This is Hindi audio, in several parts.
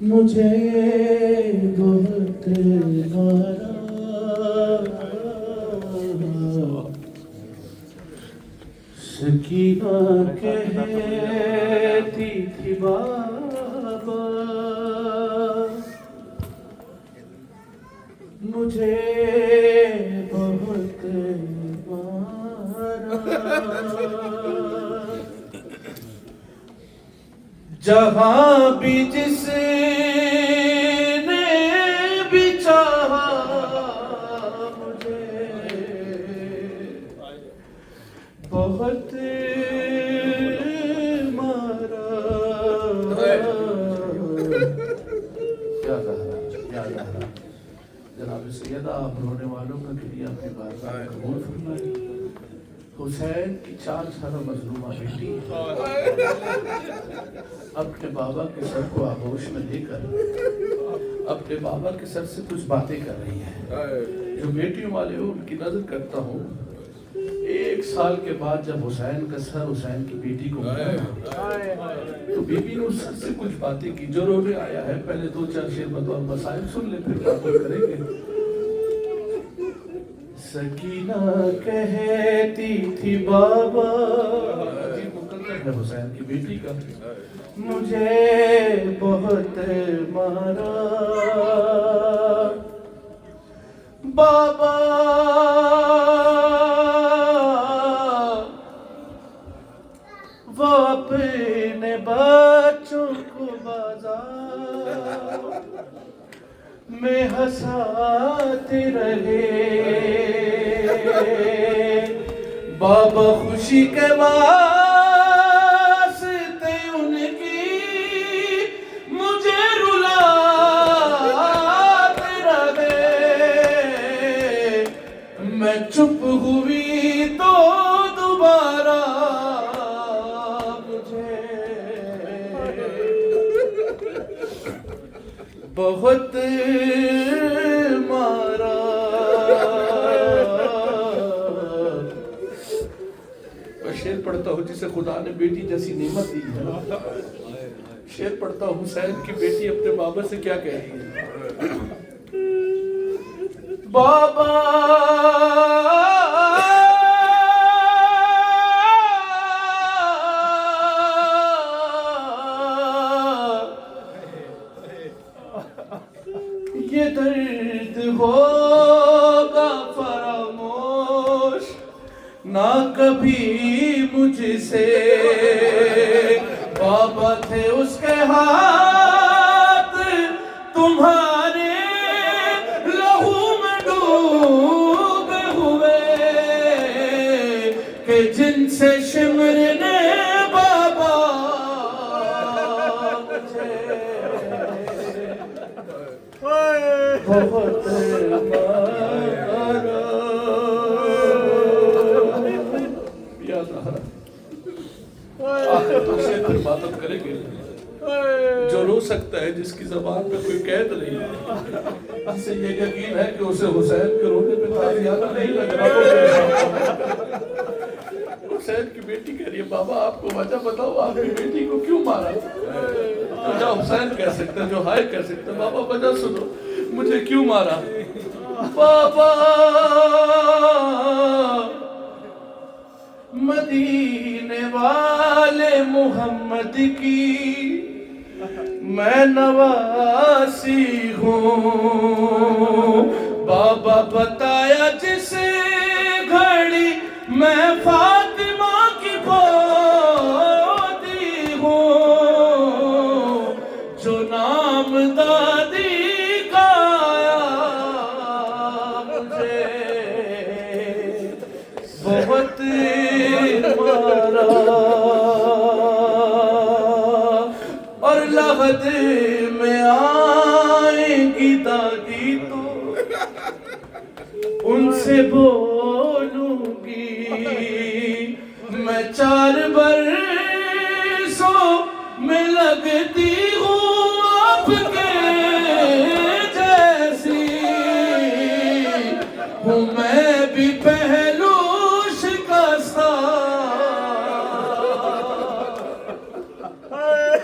मुझे बहुत मारा सकीना कहती थी बाबा मुझे बहुत मारा जहाँ भी जिसने भी चाहा मुझे बहुत मारा। क्या कहा जनाब सैयदा आप रोने वालों का गिरिया अपनी बात कबूल फरमाए। हुसैन की 4 साल मजलूमा बेटी अपने बाबा के सर को आगोश में लेकर अपने बाबा के सर से कुछ बातें कर रही है। जो बेटियों वाले हो उनकी नजर करता हूँ। 1 साल के बाद जब हुसैन का सर हुसैन की बेटी को मिला तो बीबी ने उस सर से कुछ बातें की। जो रोने आया है पहले 2-4 शेर बतौर मसाइल सुन ले फिर बात करेंगे। सकीना कहती थी बाबा मुकद्दर है हुसैन की बेटी का मुझे बहुत मारा बाबा वो अपने बच्चों को बाजार में हंसाते रहे बाबा खुशी के वास्ते उनकी मुझे रुलाते रहे। मैं चुप हुई तो दोबारा मुझे बहुत मारा। शेर पढ़ता हूँ जिसे खुदा ने बेटी जैसी नेमत दी है। शेर पढ़ता हूँ हुसैन की बेटी अपने बाबा से क्या कह रही है। बाबा ये दर्द होगा फरामोश ना कभी मुझसे। बाबा थे उसके हाथ तुम्हारे लहू में डूबे हुए कि जिनसे शिमर ने बाबा मुझे बहुत मारा। फिर बात अब करेंगे। जो रो सकता है जिसकी जबान पे कोई कैद नहीं है जिसे ये यकीन है कि उसे हुसैन के रोने पे ताज़ियाना नहीं लग रहा। हुसैन की बेटी कह रही है बाबा आपको वजह बताओ आपकी बेटी को क्यों मारा। जो हुसैन कह सकते जो हाय कह सकते बाबा वजह सुनो मुझे क्यों मारा। बाबा मदीने वाले मोहम्मद की मैं नवासी हूँ। बाबा बताया जिस घड़ी मैं फातिमा की पोती हूँ जो नाम दादी का मुझे बहुत मारा। और लहद में आएगी दादी तो उनसे बोलूंगी मैं 4 बरसों में लगती हूँ आपके जैसी। हूँ मैं भी पहलू शिकस्ता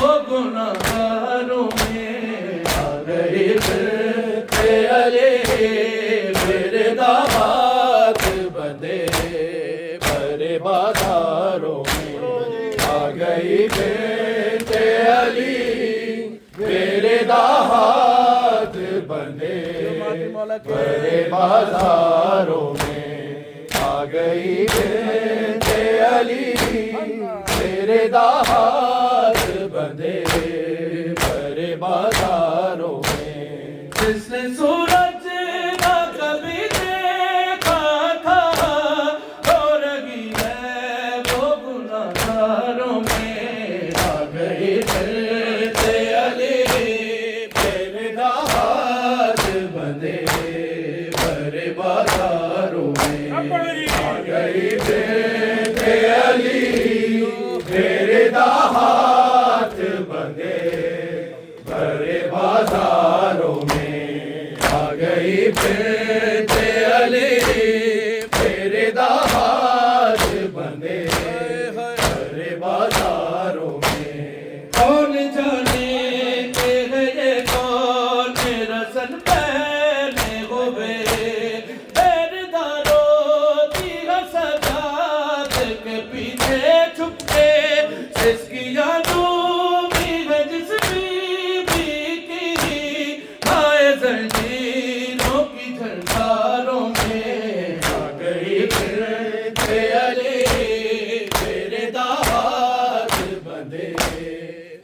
वो गुनाहगारों में आ गए फिरते अली मेरे दामाद बने भरे बाजारों में आ गई फिरते अली मेरे दामाद बने भरे बाजारों में आ गई फिरते अली मेरे दामाद बने भरे बाजारों में जिसने सूरज ना कभी देखा था हो रही है वो गुनाहगारों में आ गई फिरते अली मेरे दामाद बने भरे बाजारों में आ गई फिरते अली मेरे दामाद बने भरे बाजारों में आ गई फिरते अली मेरे दामाद बने भरे बाजारों में कौन जाने के है ये कौन रसन पहने हुए पैरदारों की सजाद के पीछे छुप के जिसकी यादों में है जिस बीबी की आए जंजीरों की झंकारों में आ गई फिरते अली मेरे दामाद बने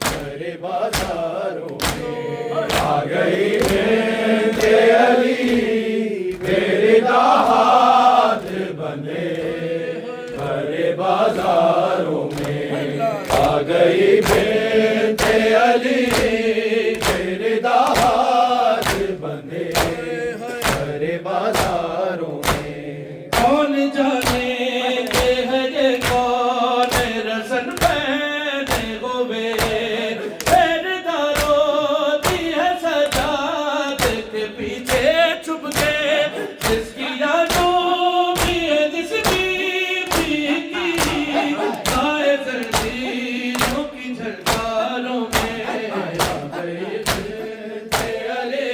भरे बाजारों में आ गई फिरते अली मेरे दामाद बने भरे बाजारों में आ गई फिरते अली मेरे दामाद बने भरे बाजारों में कौन जाने के है ये कौन रसन पहने हुए पैरदारों की है सजाद के पीछे छुप के जिसकी यादों में है जिस बीबी की आए जंजीरों की झलकारों में आ गए फिरते अली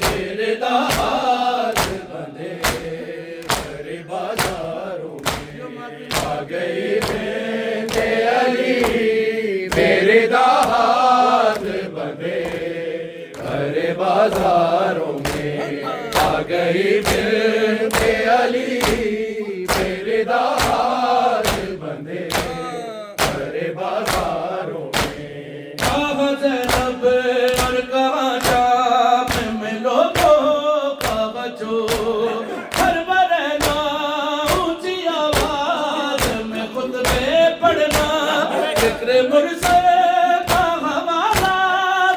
मेरे दामाद बने भरे बाजारों में आ गई फिरते अली मेरे दामाद बने भरे बाजारों में आ गई फिरते अली मेरे दामाद बने भरे बाजारों में कहाँ ज़ैनब और कहाँ जाम में लोगों का बचो हर बरना ऊंची आवाज में खुतबे पढ़ना जिक्र मुरसल का हवाला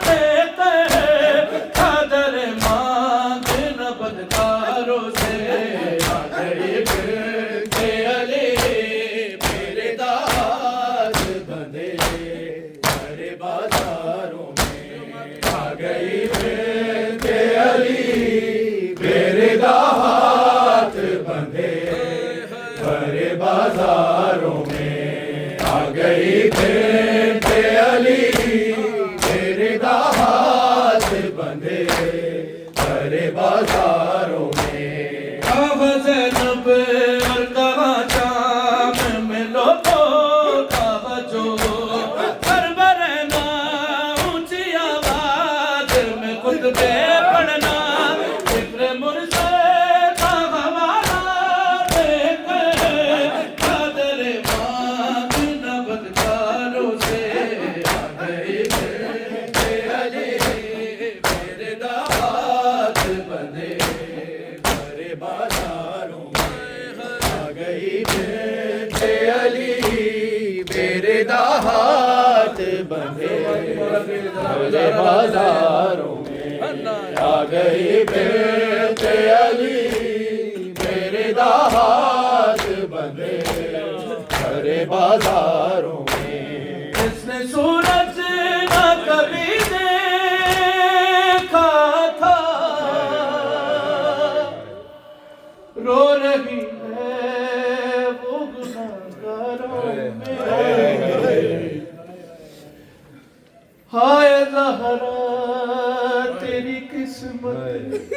देते हैं कादर मांग न बदकारों से आ गई फिरते अली मेरे दामाद बने भरे बाजारों में आ गई फिरते अली मेरे दामाद बने भरे बाजारों में आ गई फिरते अली मेरे दामाद बने भरे बाजारों में कहाँ ज़ैनब और कहाँ जाम में लोगों का बचो हर बरना ऊंची आवाज में खुतबे पढ़ना जिक्र मुरसल का हवाला देकर कादर मांग न बदकारों से आ गई फिरते अली मेरे दामाद बने भरे बाजारों में आ गई फिरते अली मेरे दामाद बने भरे बाजारों में आ गई फिरते अली मेरे दामाद बने भरे बाजारों में जिसने सूरज न कभी देखा था रो रही है वो गुनाहगारों में हाय ज़हरा तेरी किस्मत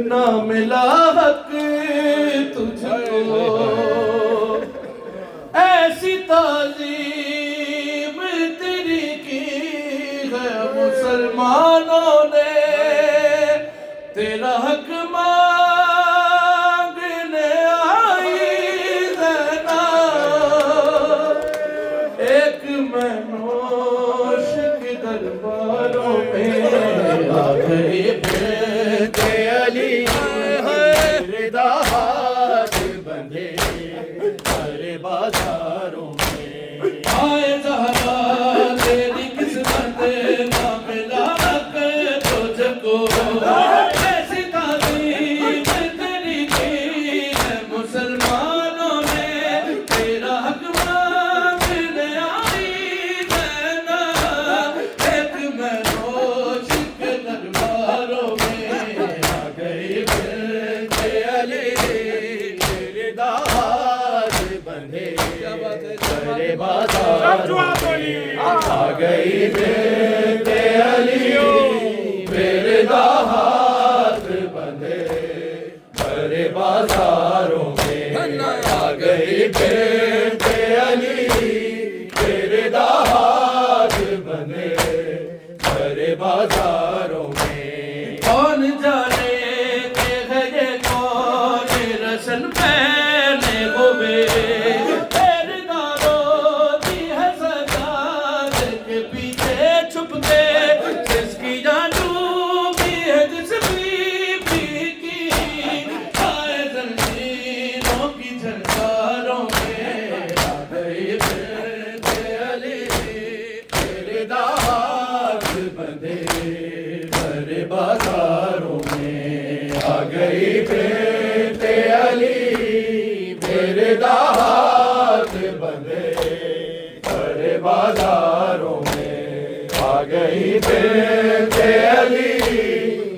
ना मिला हक तुझको, ऐसी ताज़ीम तेरी की है मुसलमानों ने, तेरा हक मांगने आई ज़ैना, एक मनोश के दरबारों में आ गए बेटे अली, रिदा हाथ बंधे सारे बाजारों में। हाय ज़हरा तेरी किस्मत ना मिला हक तुझको, ऐसी ताज़ीम तेरी की है मुसलमानों ने, तेरा हक मांगने आई ज़ैना, एक मनोश के दरबारों में आ गई बेटे अली, तेरे दाद बंधे सारे बाजारों में। आ गई बेटे अली मेरे दाद बंधे सारे बाजारों में। आ गई बेटे अली मेरे दाद बंधे सारे बाजारों में। कौन जाने के है ये कौन रसन पहने हुए, छुप के जिसकी जादू भी है जिस बीबी की, आए जंजीरों की झनकारों में आ गई बेटे अली, तेरे दाद बंधे सारे बाजारों में। आ गई बेटे अली मेरे दाद बंधे सारे बाजारों में। आ गई बेटे अली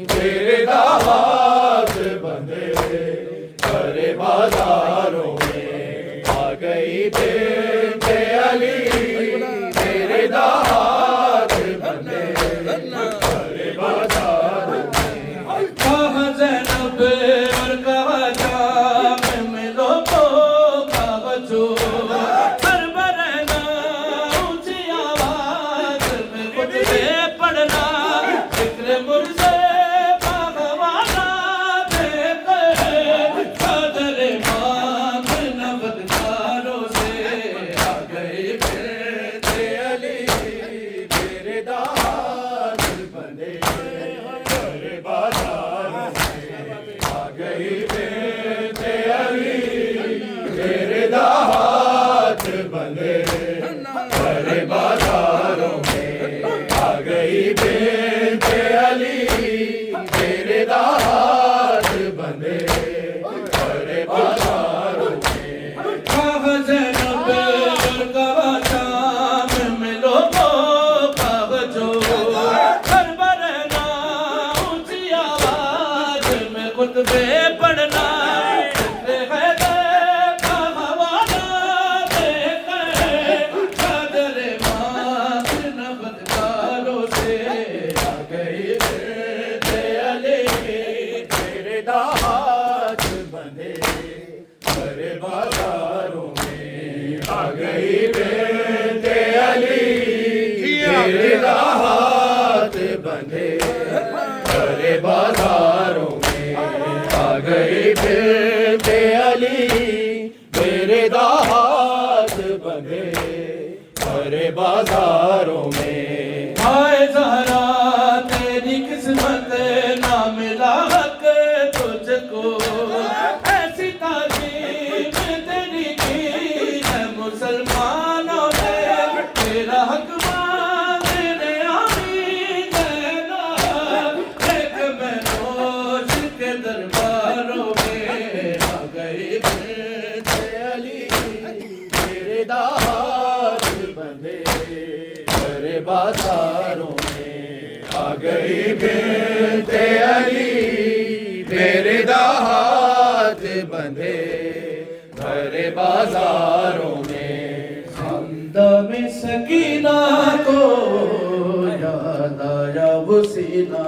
तेरे दाद बंधे सारे बाजारों में। आ गई बेटे अली तेरे दाद बंधे सारे बाजारों में। कहाँ ज़ैनब और कहाँ जाम मिलो को कहाँ जो पढ़ना जिक्र मुर्ज़े बागवाना देकर, कदर मांग नबदकारों से। आ गए बेटे अली मेरे दाद बंधे सारे बाजारों में। आ गई बेटे अली मेरे दाद बंधे सारे बाजारों में। आ गई बेटे अली तेरे दाद बंधे सारे बाजारों में। कहाँ ज़ैनब और कहाँ शाम मिलो को कहाँ जो, करबर ना ऊंची आवाज में खुतबे पढ़ना, दाद बंधे सारे बाजारों में। आ गई बेटे अली मेरे दाद बंधे सारे बाजारों में। आ गई बेटे अली मेरे दाद बंधे सारे बाजारों में। हाय ज़हरा तेरी किस्मत ना मिला हक तुझको, ऐसी ताज़ीम तेरी की है मुसलमानों ने, तेरा हक मांगने आई ज़ैना, एक मनोश के दरबारों में। आ गई बेटे अली तेरे दाद बंधे सारे बाजारों में। आ गई बेटे अली मेरे दाद बंधे सारे बाजारों में। ज़िंदा में सकीना को सीना,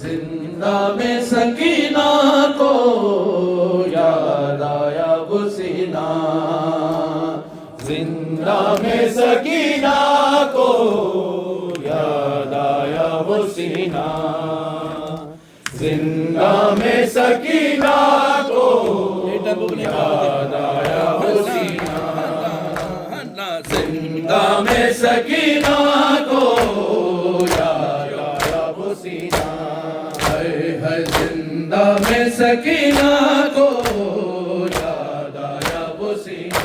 जिंदा में सकीना को याद आया वो सीना, जिंदा में सकीना को याद आया वो सीना, जिंदा में सकीना को याद आया वो सीना, जिंदा में सकीना को याद आया वो सीना, है जिंदा में सकीना को याद आया वो सीना,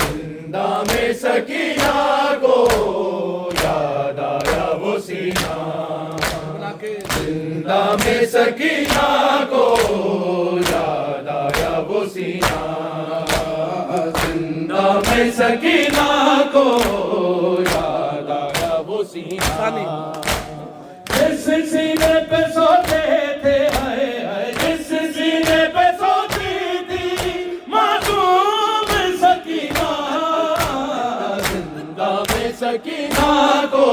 जिंदा में सकीना को याद आया वो सीना, जिंदा में सकीना को याद आया वो सीना, जिंदा में सकीना को याद आया वो सीना, जिस सीने पे सोते थे हाय हाय, जिस सीने पे सोती थी मासूम सकीना, जिंदा में सकीना को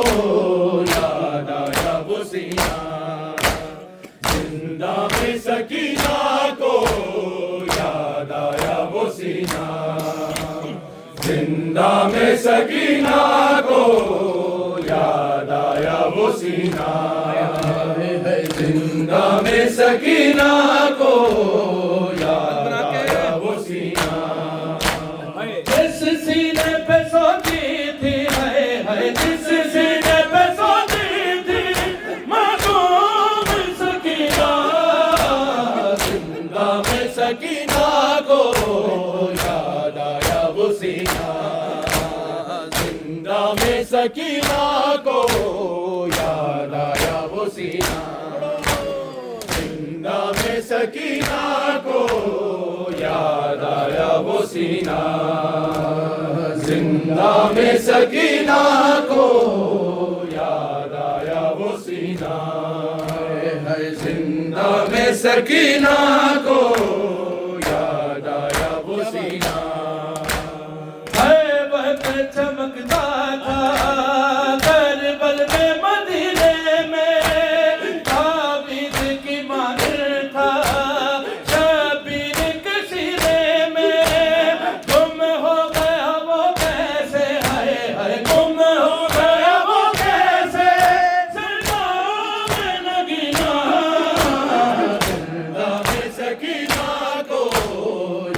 याद आया वो सीना, जिंदा में सकीना को याद आया वो सीना, जिंदा में सकीना को याद आया वो सीना, है जिंदा में सकीना को याद आया वो सीना, जिस सीने पे सोती थी हाय हाय, जिस सीने पे सोती थी मासूम सकीना, जिंदा में सकीना को याद आया वो सीना, जिंदा में सकीना को याद आया वो सीना, जिंदा में सकीना को याद आया वो सीना, जिंदा में सकीना को याद आया वो सीना, है जिंदा में सकीना को याद आया वो सीना, है वक्त चमकता था करबल में मदीने में, ताबीद की माहिर था शबीर के सीने में, गुम हो गया वो कैसे हाय हाय, गुम हो गया वो कैसे सरदार नगीना, जिंदा में सकीना को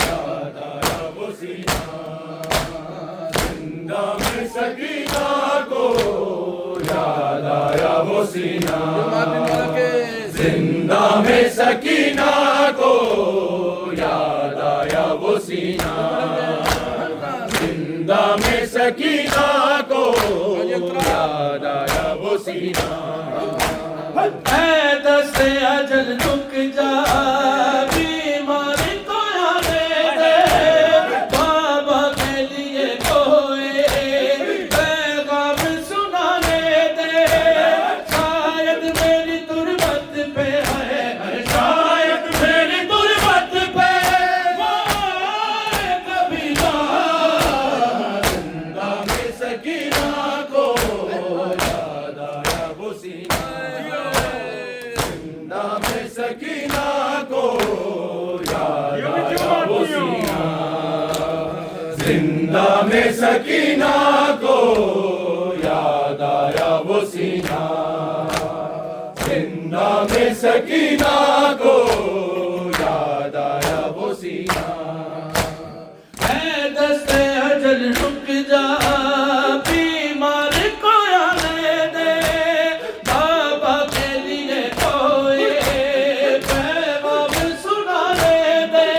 याद आया वो सीना, जिंदा में सकीना को याद आया वो सीना, जिंदा में सकीना को याद आया वो सीना, जिंदा में सकीना को याद आया वो सीना, ऐ दस्ते अजल रुक जा बीमारी को आने दे, बाबा के लिए कोई पैगाम सुनाने दे, शायद मेरी तुरबत पे है, शायद मेरी तुरबत पे वो आए कभी ना, जिंदा में सकीना को याद आया वो सीना, जिंदा में सकीना को याद आया वो सीना, जिंदा में सकीना को याद आया वो सीना, जिंदा में सकीना को याद आया वो सीना, ऐ दस्ते अजल रुक जा बीमार को आने दे, बाबा के लिए कोई पैगाम सुनाने दे,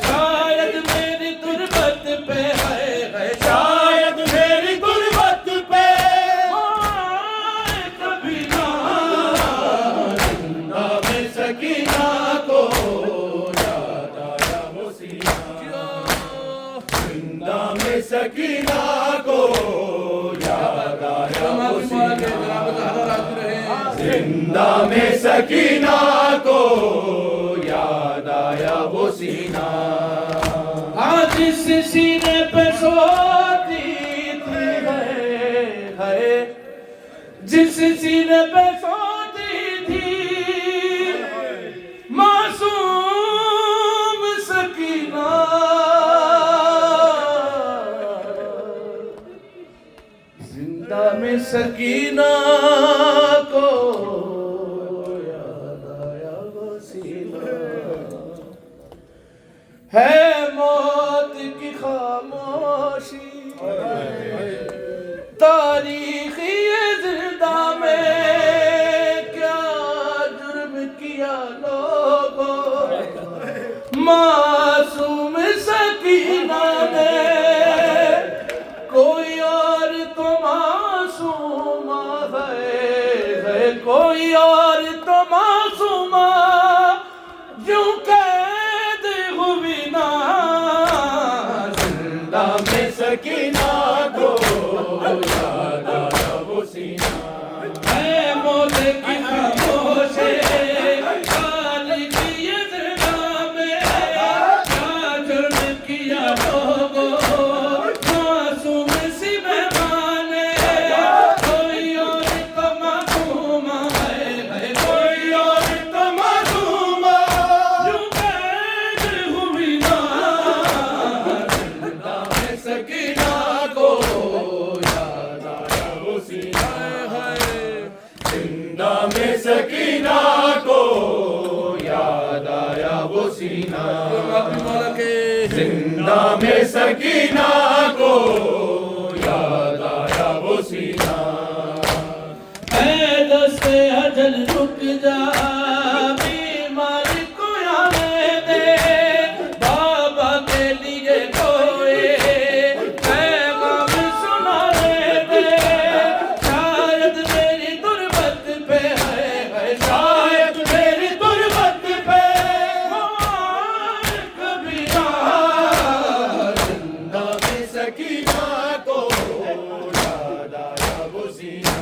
शायद मेरी तुरबत पे है, शायद मेरी तुरबत पे वो आए कभी ना, जिंदा में सकीना को याद आया वो सीना, जिंदा में सकीना को याद आया वो सीना, जिंदा में सकीना को याद आया वो सीना, आज इस सीने पे सोती थी है, जिस सीने पे सोती थी मासूम सकीना, जिंदा में सकीना को याद आया वो सीना। है मौत की खामोशी तारीखी जिंदा में, क्या जुर्म किया लोगों मासूम सकीना ने। कोई और तो मासूमा है, कोई और तो मासूमा यूं कैद हुई ना। जिंदा में सकीना को याद आया वो सीना। है मौत की खामोशी तारीखी जिंदा में, क्या जुर्म किया लोगों मासूम सी बेमाने। कोई और तो मासूमा है, कोई और तो मासूमा यूं कैद हुई ना। जिंदा में सकीना को याद आया वो सीना। जिंदा में सकीना को याद आया वो सीना। जिंदा में सकीना को याद आया वो सीना। है दस्ते अजल रुक जा बीमारी को आने दे, बाबा के लिए कोई पैगाम सुनाने दे। शायद मेरी तुरबत पे है, शायद मेरी तुरबत पे वो आए कभी ना। जिंदा में सकीना को याद आया वो सीना।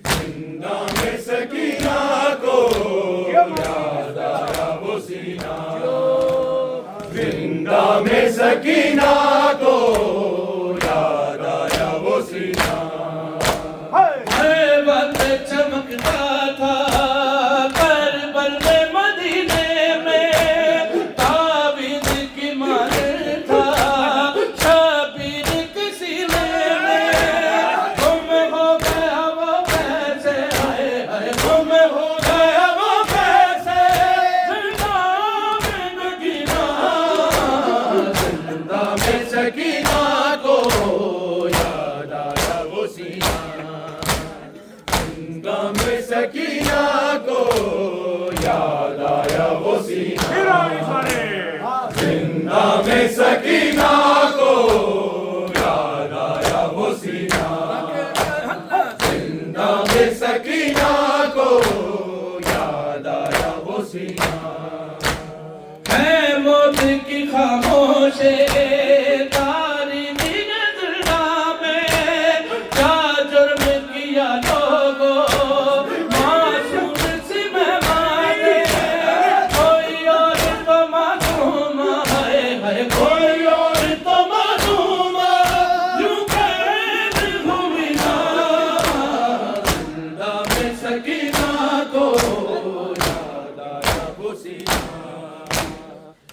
जिंदा में सकीना को याद आया वो सीना। जिंदा में सकीना को याद आया वो सीना। है वक्त चमकता था करबल में मदीने में, ताबीद की मार था शबीर के सीने में। गुम हो गया वो कैसे, हाय हाय गुम हो गया वो कैसे। जिंदा में नगीना, जिंदा में सकीना को याद आया वो सीना। जिंदा में सकीना को याद आया वो सीना। जिंदा में सकीना को याद आया वो सीना। जिंदा में सकीना को याद आया वो सीना। है मौत की खामोशी तारीखी जिंदा में, क्या जुर्म किया लोगों मासूम सी बेमाने। कोई और तो मासूमा है, कोई और तो मासूमा यूं कैद हुई ना। जिंदा में सकीना को याद आया वो सीना।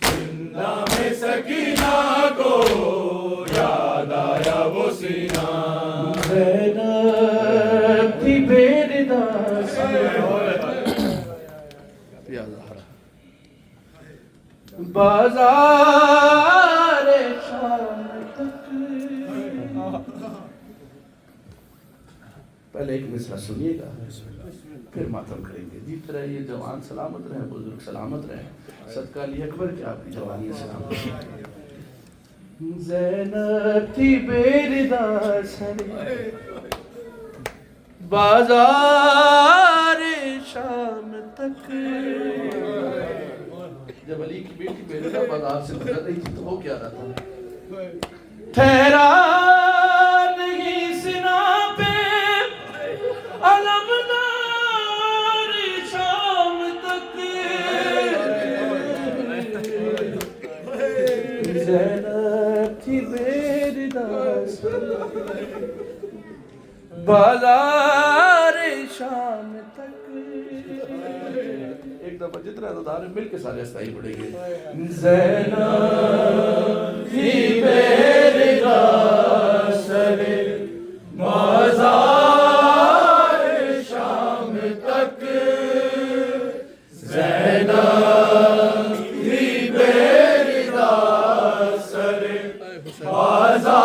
जिंदा में सकीना को याद आया वो सीना। ज़ैनब थी बेरदास बाज़ार शाम तक। पहले एक मिसरा सुनिएगा फिर मातम करेंगे। जीते रहिए, जवान सलामत रहे, बुजुर्ग सलामत रहे। सदका अली अकबर की आपकी जवानी सलामत रहे। ज़ैनब थी बेरदास बाज़ार शाम तक। जब अली की बेटी बेरदा बाजार से गुजर रही थी तो वो क्या रहा था? ठहरा नहीं सिना पे अलमदार शाम तक। ज़ैनब थी बेरदास बाजार शाम तक। एक दफा जितना अदादार मिल के सारे स्थाई पड़ेंगे। ज़ैनब ही बेरिदा सरे बाजार शाम तक, ज़ैनब ही बेरिदा सरे बाजार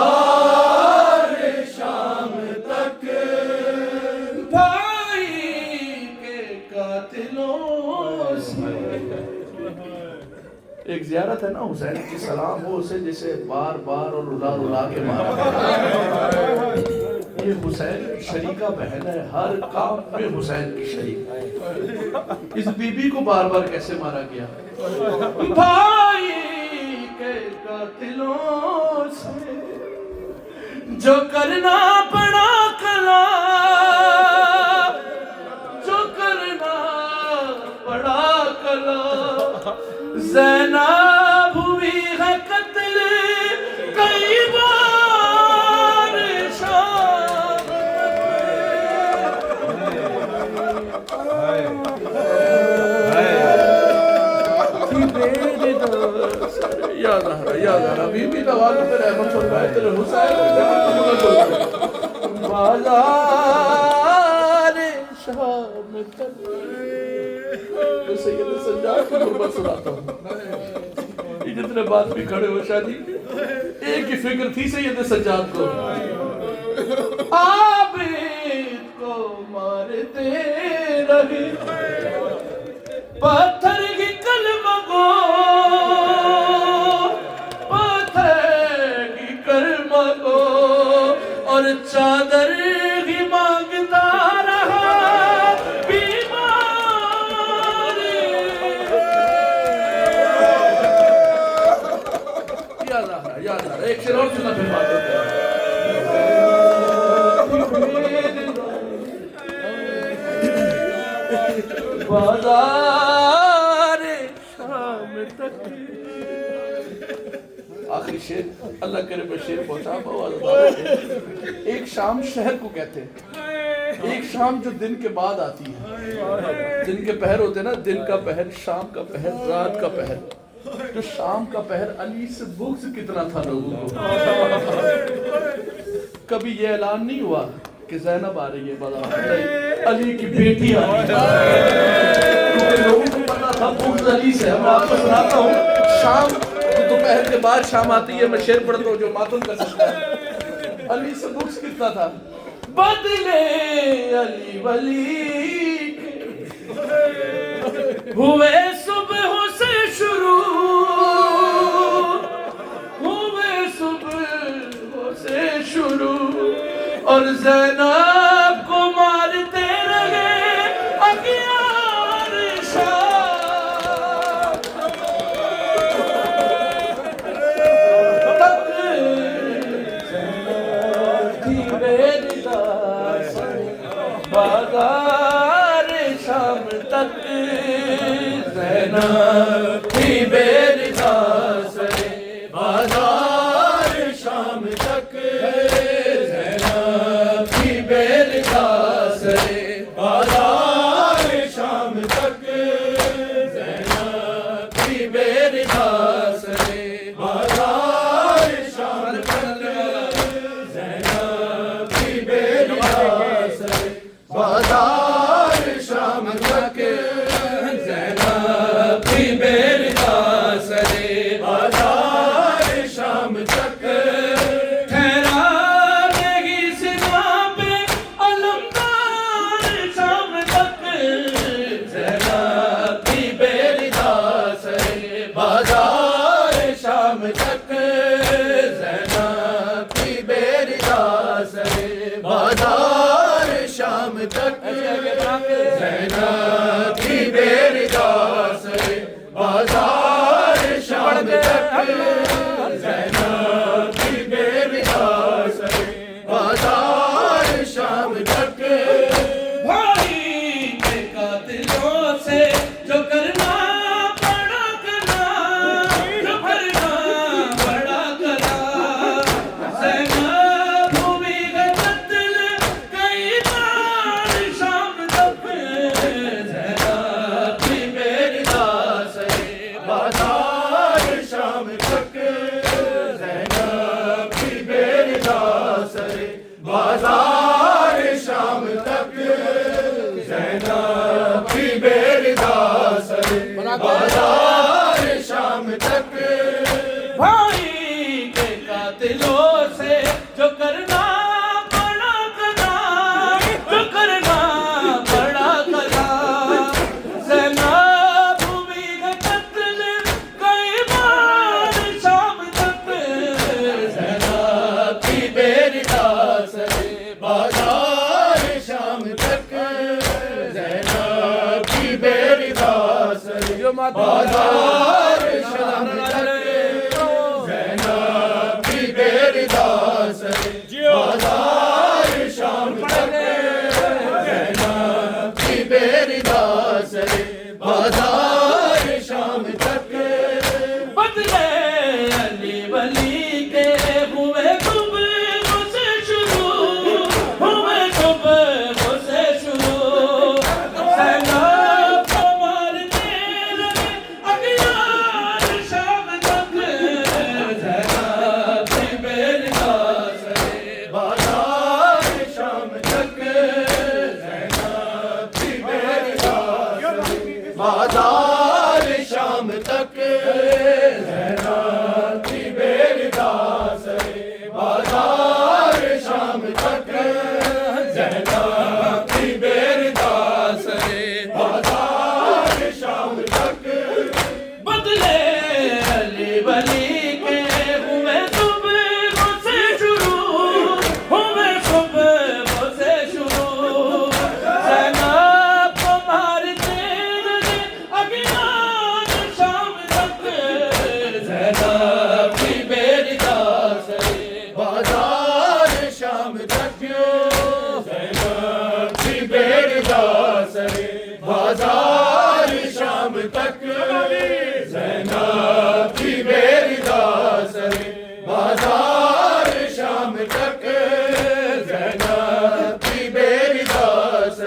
शाम तक, भाई के कातिलों से। एक ज़ियारत है ना हुसैन की, सलाम हो उसे जिसे बार बार और रुला रुला के मारा। ये हुसैन शरीका बहन है, हर काम में हुसैन की शरीक। इस बीबी को बार बार कैसे मारा गया? भाई के कातिलों से जो करना पड़ा कला, जो करना पड़ा कला, ज़ैनब हुई है कत्ल कई बार शाम। याद आ रहा बीबी नवाज पे रहमत फरमाए तेरे हुसैन बाजार शाम तक। मैं सैयद सज्जाद की गुरबत सुनाता हूँ। जितने बात भी खड़े हो शादी, एक ही फिक्र थी सैयद सज्जाद को, आबिद को मारते रहे, पत्थर की कलम को, पत्थर की कलम को, और चादर की मांगता रहा बीमार। याद आ रहा एक शेर और सुना फिर बात होती है। बाजार शाम तक। आखिरी शेर अल्लाह करे पर शेर पहुंचा। एक शाम शहर को कहते हैं, एक शाम जो दिन के बाद आती है। दिन के पहर होते हैं ना, दिन का पहर, शाम का पहर, रात का पहर। जो शाम का पहर अली से बुग़्ज़ कितना था लोगों को। कभी ये ऐलान नहीं हुआ कि ज़ैनब आ रही है बाजार, अली की बेटी आ रही है। लोगों को पता था बुग़्ज़ अली से। मैं आपको सुनाता हूँ, शाम दोपहर के बाद शाम आती है, मैं शेर पढ़ता हूँ जो मातूम कर सकता है। अली से बुग़्ज़ कितना था। बदले अली वली हुए सुबह से शुरू, हुए सुबह से शुरू, और ज़ैनब को मारते रहे अगियार शाम तक। थी बेरिदा बाजार शाम तक, ज़ैनब थी बेरिदा बाजार शाम तक, ज़ैनब थी बेरिदा बाजार शाम तक, ज़ैनब थी बेरिदा बाजार शाम तक, ज़ैनब थी बेरिदा बाजार शाम तक, ज़ैनब थी बेरिदा बाजार शाम तक। ठहरा देगी सिना पे अलमदार शाम तक, ज़ैनब थी बेरिदा बाजार शाम तक, ज़ैनब थी बेरिदा बाजार शाम तक, ज़ैनब थी बेरिदा बाजार शाम तक, ज़ैनब थी बेरिदा बाजार शाम तक। भाई के कातिलों से जो करना पड़ा कला, जो करना पड़ा कला, ज़ैनब हुई है कत्ल बाजार शाम तक ज़ैनब की बेरदास बाजार शाम तक भाई के कातिलों से जो करना बड़ा करा जो करना बड़ा करा ज़ैनब हुई है कत्ल कई बार शाम तक ज़ैनब की बेरदास बाजार शाम तक ज़ैनब की बेरदास बाजार शाम तक ज़ैनब की बेरदास बाजार शाम तक ज़ैनब की बेरदास बाजार शाम तक बदले अली वली के हुए सुबह से शुरू हुए सुबह से शुरू ज़ैनब को मारते रहे अगियार शाम तक ज़ैनब की बेरदास बाजार शाम तक ज़ैनब की बेरदास बाजार शाम तक ज़ैनब की बेरदास बाजार शाम तक ज़ैनब की बेरदास बाजार शाम तक बदले अली वली के हुए सुबह से शुरू हुए सुबह से शुरू ज़ैनब को मारते रहे अगियार शाम तक ज़ैनब की बेरदास बाजार शाम तक ज़ैनब की बेरदास बाजार शाम तक ज़ैनब की बेरदास बाजार शाम तक ज़ैनब की बेरदास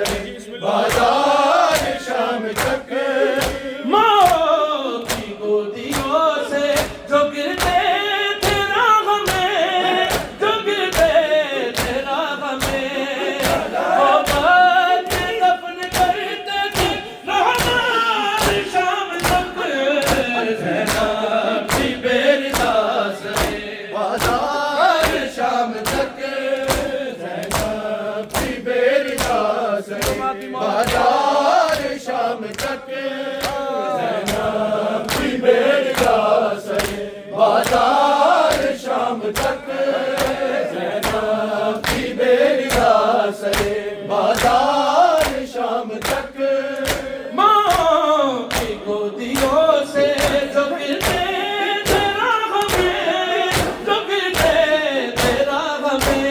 बाजार शाम तक मौत की गोदियों से जो गिरते थे राह में जो गिरते थे राह में वो बच्चे दफन करते थे रहमान शाम तक ज़ैनब की बेरदास बाजार शाम तक ज़ैनब की बेरदास बाजार शाम तक ज़ैनब की बेरदास बाजार शाम तक ज़ैनब की बेरदास बाजार शाम तक माँ की गोदियों से जो गिरते थे राह में जो गिरते थे राह में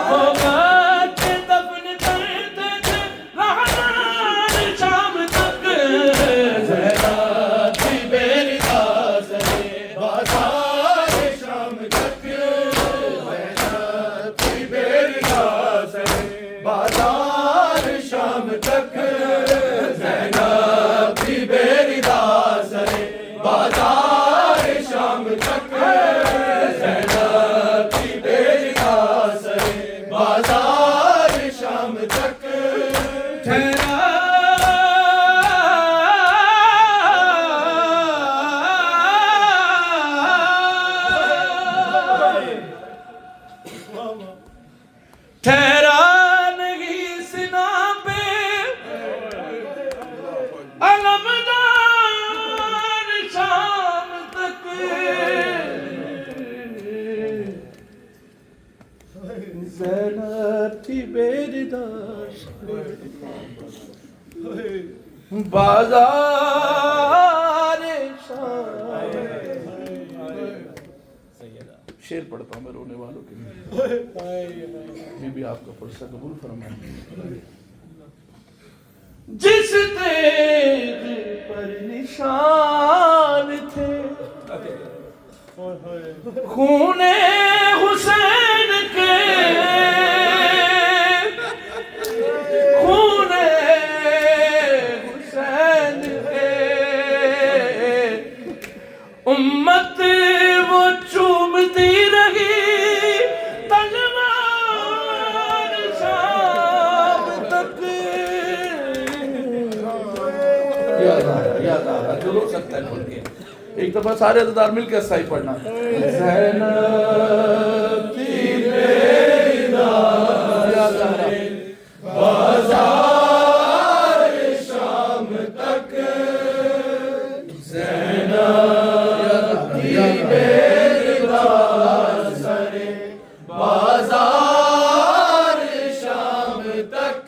वो बच्चे दफन करते थे रहमान शाम तक ज़ैनब की बेरदास बाजार शाम तक ज़ैनब की बेरदास बाजार शाम तक ज़ैनब की बेरदास बाजार शाम तक ज़ैनब की बेरदास बाजार शाम तक ठहरा ठहरा नहीं सिना पे अलमदार शाम तक ज़ैनब की बेरदास बाजार शाम शेर पढ़ता हूँ मैं रोने वालों के लिए बीबी आपका पुरसा कबूल फरमाए जिस तेज पर निशान थे खूने हुसैन के खूने हुसैन के उम्मत वो चूमती रही तलवार याद आ रहा, जो रो सकता है खुल के। एक दफा सारे अदादार मिलकर साई पढ़ना। ज़ैनब थी बेदार, याद आ रहा। बाज़ार शाम तक ज़ैनब थी बेदार, सरे बाज़ार शाम तक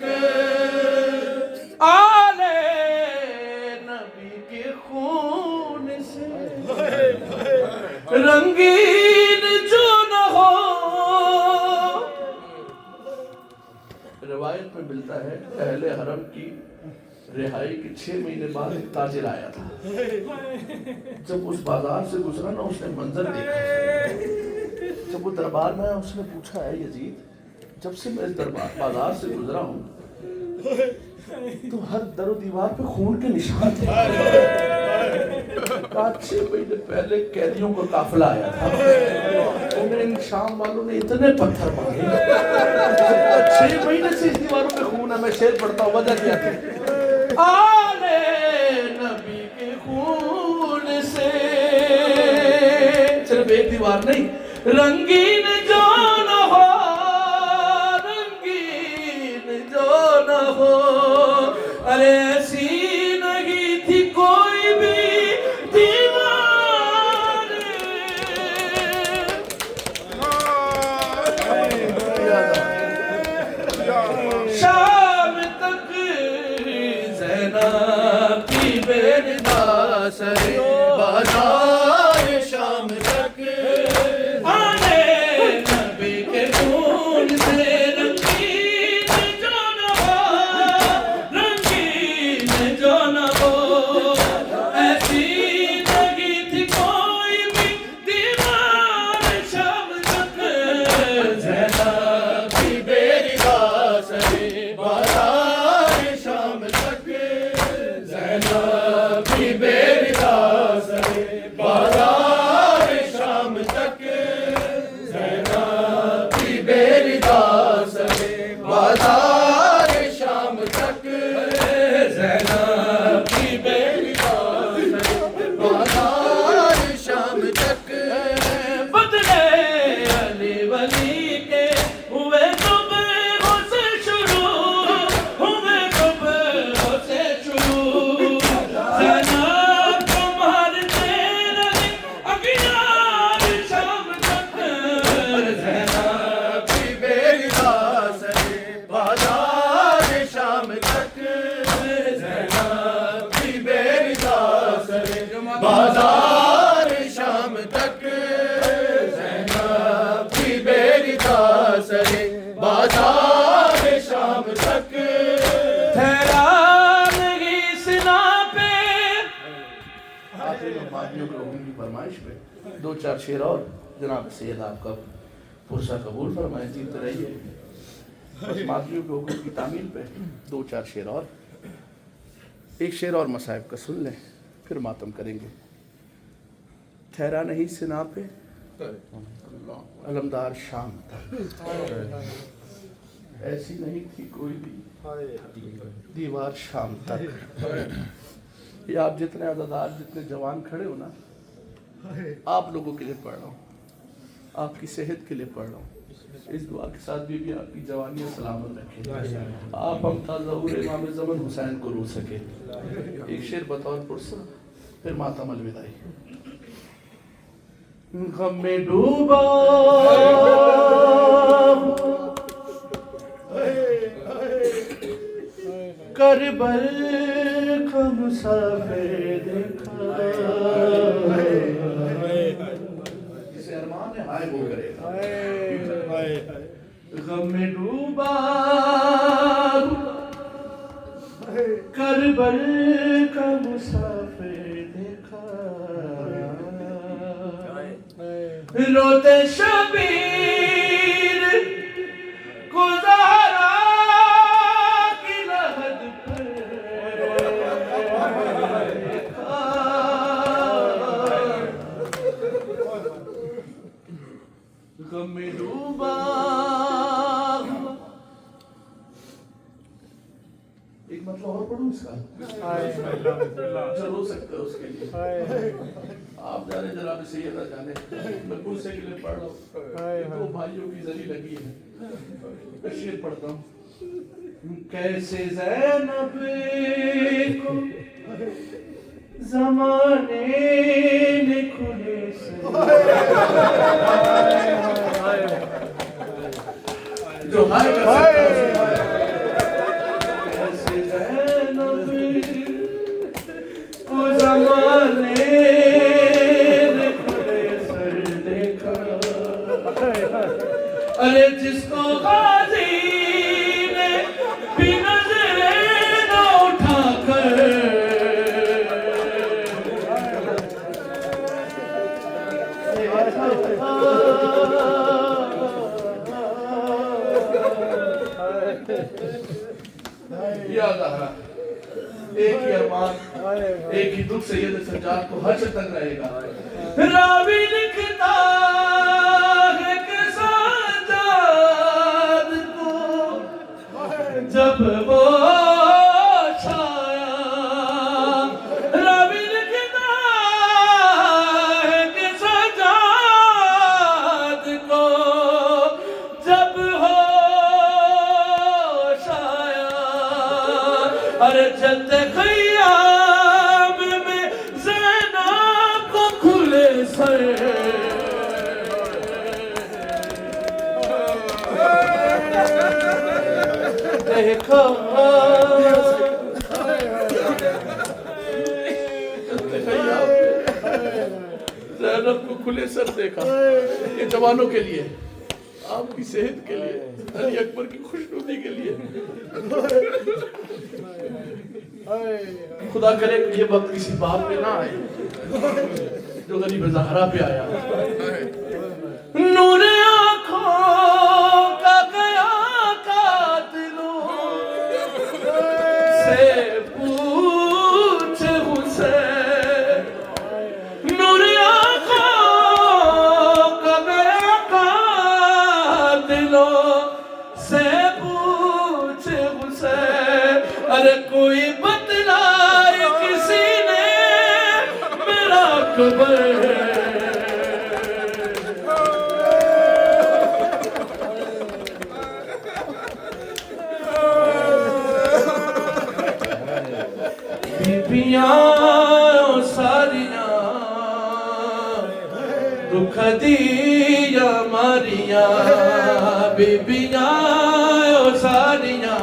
आले नबी के खून से रंगीन जो न हो। रिवायत में मिलता है पहले हरम की रिहाई के 6 महीने बाद एक ताजिर आया था। जब उस बाजार से गुजरा ना, उसने मंजर देखा। जब वो दरबार में आया, उसने पूछा, है यजीद, जब से मैं इस दरबार बाजार से गुजरा हूँ तो हर दरो दीवार पे खून के निशान थे। 6 महीने पहले कैदियों का काफिला आया था, उन्हें इन शाम वालों ने इतने पत्थर मारे। 6 महीने से इस दीवारों पे खून है। मैं शेर पढ़ता हूँ, वजह क्या थी? आले नबी के खून से सिर्फ एक दीवार नहीं, रंगीन जो न हो, रंगीन जो न हो। अरे ऐसी नहीं थी कोई भी दीवार, शाम तक ज़ैनब थी बेदार, सरे बाज़ार शाम तक आले नबी के खून से रंगीन जो न हो, रंगीन जो न हो। ऐसी नहीं थी कोई भी दीवार, शाम तक ज़ैनब थी बेदार, सरे बाज़ार शाम तक ज़ैनब थी बेदार, सरे बाज़ार शाम तक ज़ैनब थी बेदार, सरे बाज़ार शाम तक ज़ैनब थी बेदार, सरे बाज़ार शाम तक। बदले अली वली के हुए सुबह से शुरू, हुए सुबह से शुरू। ज़ैनब को मारते रहे अगियार शाम तक ज़ैनब थी बेदार, सरे बाज़ार शाम तक ज़ैनब थी बेदार, सरे बाज़ार शाम तक ज़ैनब थी बेदार, सरे बाज़ार शाम तक। ठहरा नहीं सिना पे, आखिरी में मादियों के हुक्म की फरमाइश पे 2-4 शेर और जनाब सैयद आपका पुरसा कबूल फरमाए, जीते रहिए। बस मादियों के हुक्म की तामील पे 2-4 शेर और, एक शेर और मसाइब का सुन लें, फिर मातम करेंगे। ठहरा नहीं सिना पे अलमदार शाम तक, ऐसी नहीं थी कोई भी दीवार शाम तक। ये आप जितने अदादार, जितने जवान खड़े हो ना, आप लोगों के लिए पढ़ रहा हूँ, आपकी सेहत के लिए पढ़ रहा हूँ। इस दुआ के साथ भी आपकी जवानियाँ सलामत रखे, आप हम ज़हूर इमाम ज़मन हुसैन को रो सके। एक शेर बतौर पुरसा, फिर मातम अलविदाई। गम में डूबा करबल का मुसाफिर देखा, जिसे अरमान है हाय वो करेगा। गम में डूबा करबल का मुसाफिर देखा, रोते शबीर गुजारा की लहद पर देखा। गम में डूबा। एक मतलब और पढ़ूं इसका जो रो सकते हो उसके लिए आप जाने जनाब सैयदा जाने, मैं गुस्से के लिए पढ़ रहा हूँ, दो भाइयों की जरी लगी है, मैं शेर पढ़ता हूँ। कैसे ज़ैनब को ज़माने ने खुले से जो हाय कर सकता है, कैसे ज़ैनब को ज़माने ने खुले सर देखा, अरे जिसको गाजी ने भी नजरे न उठाकर याद आ रहा, एक ही अरमान, एक ही दुख सैयद सज्जाद को हश्र तक रहेगा। रावी लिखता है कि सज्जाद को जब वो छाया, रावी लिखता है कि सज्जाद को जब हो अरे चलते खयाम में ज़ैनब को खुले सर देखा, ज़ैनब को खुले सर देखा। ये जवानों के लिए, आपकी सेहत के लिए, अली अकबर की खुशनुदी के लिए। खुदा करे कि ये वक्त किसी बाप पे ना आए जो गरीब ज़हरा पे आया। नूर आँखों का गया कातिलों से पूछ हुसैन, नूर आँखों का गया कातिलों से पूछ हुसैन, अरे कोई बतलाए किसी ने मेरा खबर बीबियां सारियां दुख दिया मारिया, बीबियां सारियां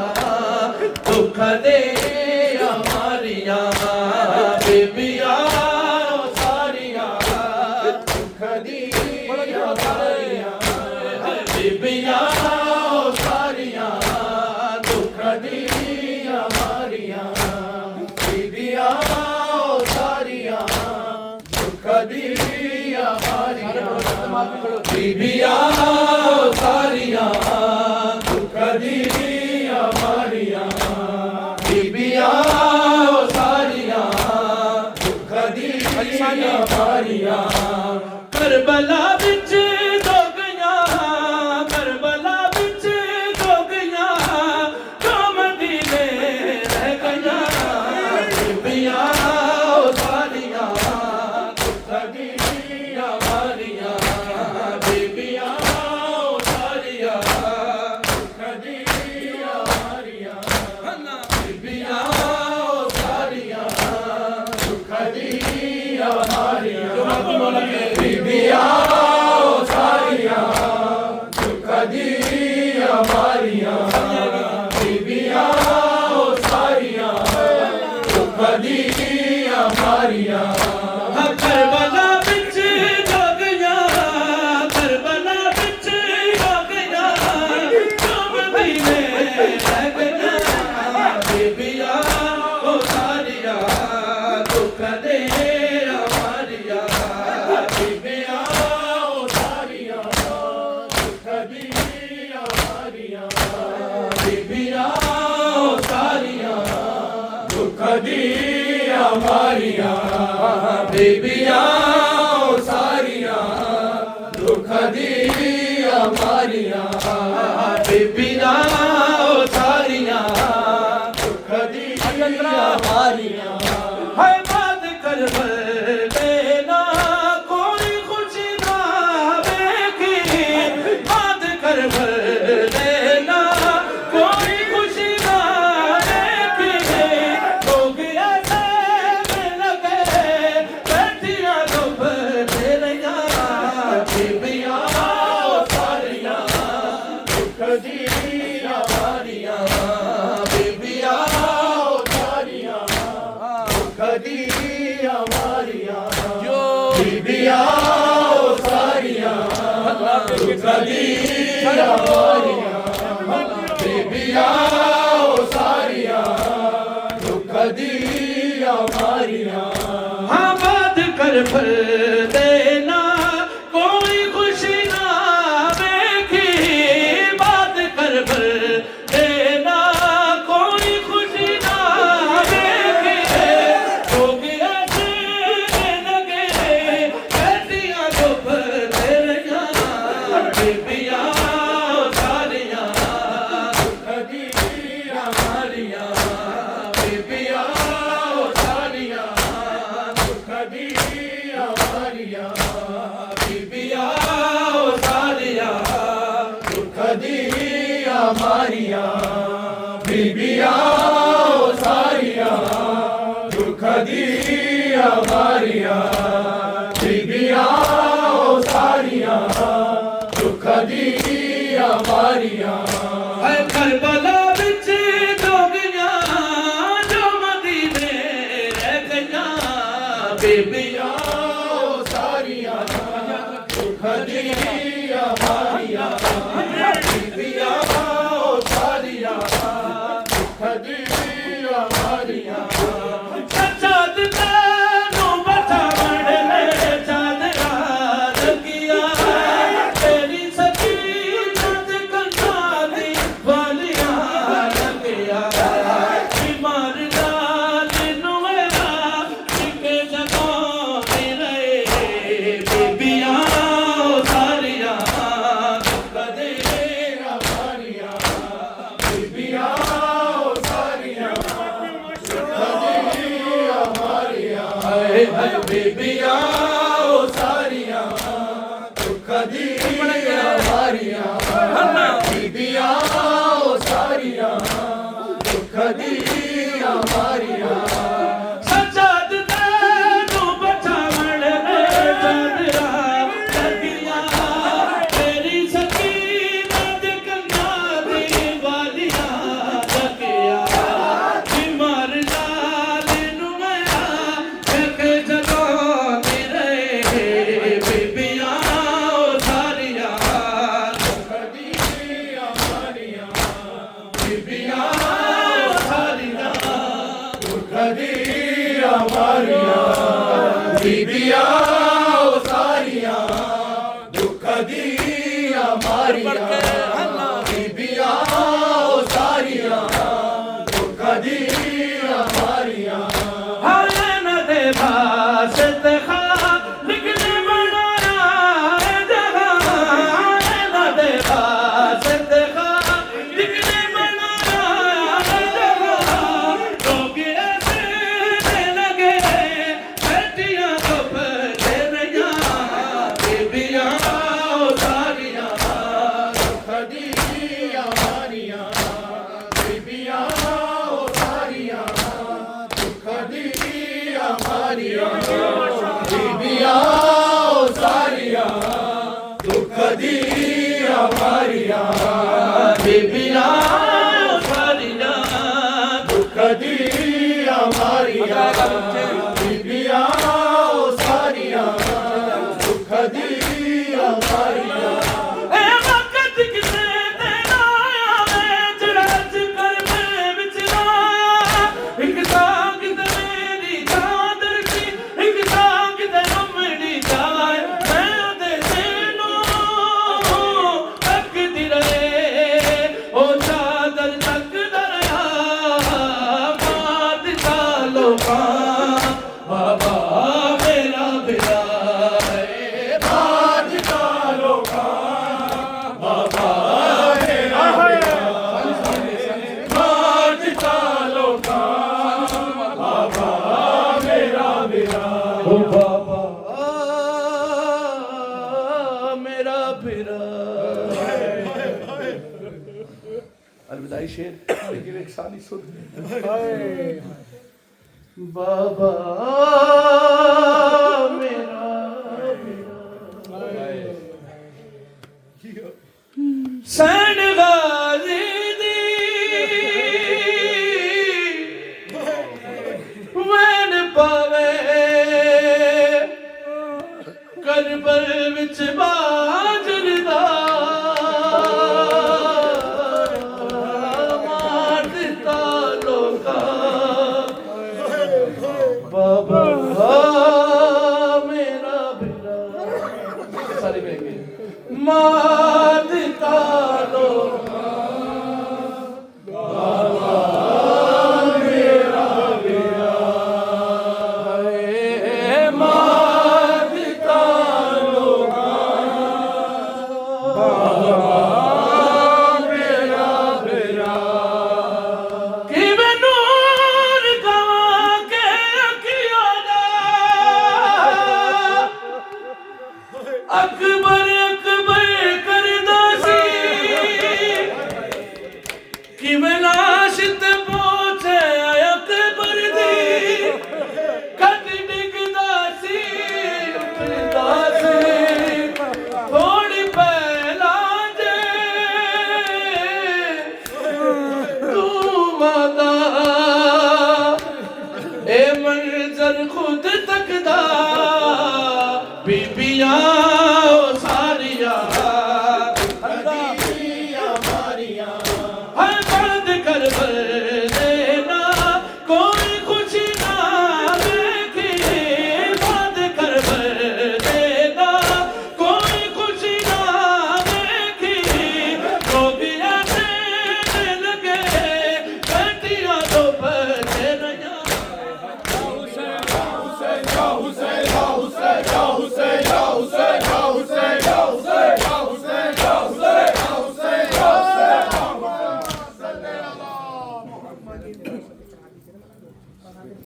दुख दे मारिया, बीबियां सारियां दुख दिया मारिया, बीबियां सारियां दुख दिया मारिया, बीबियां सारियां दुख दिया मारिया, बीबियां सारियां दुख दिया मारिया, बीबियां सारियां दुख दिया मारिया। करबला बिच दो गया, करबला बिच दो गया, दो मदीने रह गया, बीबियां सारियां दुख दिया मारिया, बीबियां सारियां दुख दिया मारिया, बीबियां सारियां दुख दिया मारिया, बीबियां सारियां दुख दिया मारिया, बीबियां सारियां दुख दिया मारिया। करबला बिच जो गया, करबला बिच जो गया, जो मदीने रह गया, बीबियां सारियां दुख दिया मारिया, बीबियां सारियां दुख दिया मारिया, बीबियां सारियां दुख दिया मारिया, बीबियां सारियां दुख दिया मारिया, बीबियां सारियां दुख दिया भर देना कोई खुशी ना देखे लोग ऐसे लगे बेटियां जो भरते रहिया बीबियां सारियां खदीजा मारियां बीबियां सारियां खदीजा मारियां बीबियां सारियां खदीजा मारियां बीबियां सारियां खदीजा मारियां बीबियां सारियां खदीजा मारियां है करबला विच जोगियां जो मदीने रह गईयां बीबियां सारियां खदीजा मारियां बीबियां सारियां खदीजा मारियां चाँद तैनू बठा मड़ने चांदरा लगिया तेरी सकीनत कंधा दी वालियां लगिया बीमार लाल नुएरा जिके जगाते रहे बीबियां सारियां खदीजा मारियां बीबियां सारियां खदीजा मारियां हाय हाय बीबियां सारियां खदीजा मारियां बीबियां सारियां खदीजा मारियां सजाद तैनू बठा मड़ने चांदरा लगिया तेरी सकीनत कंधा दी वालियां लगिया बीमार लाल नुएरा जिके जगाते रहे बीबियां सारियां खदीजा मारियां बीबियां सारियां खदीजा मारियां बीबियां सारियां खदीजा मारियां बीबियां सारियां खदीजा मारियां हाय न दे बासत खा लिखने बनाया जहां न दे बासत खा लिखने बनाया जहां लोग ऐसे लगे बेटियां को भरते रहिया बीबियां सारियां खदीजा मारियां बीबियां सारियां खदीजा मारियां बीबियां सारियां खदीजा मारियां बीबियां सारियां खदीजा मारियां बीबियां सारियां खदीजा मारियां ए वक्त किसे देना आया मैं जड़ज कर मैं विचराया एक सांग ते मेरी चादर की एक सांग ते अमड़ी जाए मैं ओदे सेनों तकदी रहे ओ चादर तकदा रहा मात सालों का बाबा मेरा बिरा मात सालों का बाबा मेरा बिरा मात सालों का बाबा मेरा बिरा ओ बाबा मेरा बिरा अलविदाई शेर लेकिन एक सानी सुन बाबा मेरा सैन गाजी दी वैन पावे करबल विच बाजरदा मार दिता लोका बाबा कि विलाश ते पहुंचे अकबर दी कद डिगदा सी उठदा सी थोड़ी पहला जे तू वादा ए मंजर खुद तकदा बीबियां सारिया देना कोई खुशी ना देखी बंद कर देना कोई खुशी ना देखी रोगियां देने लगे बेटियां तो बचे नया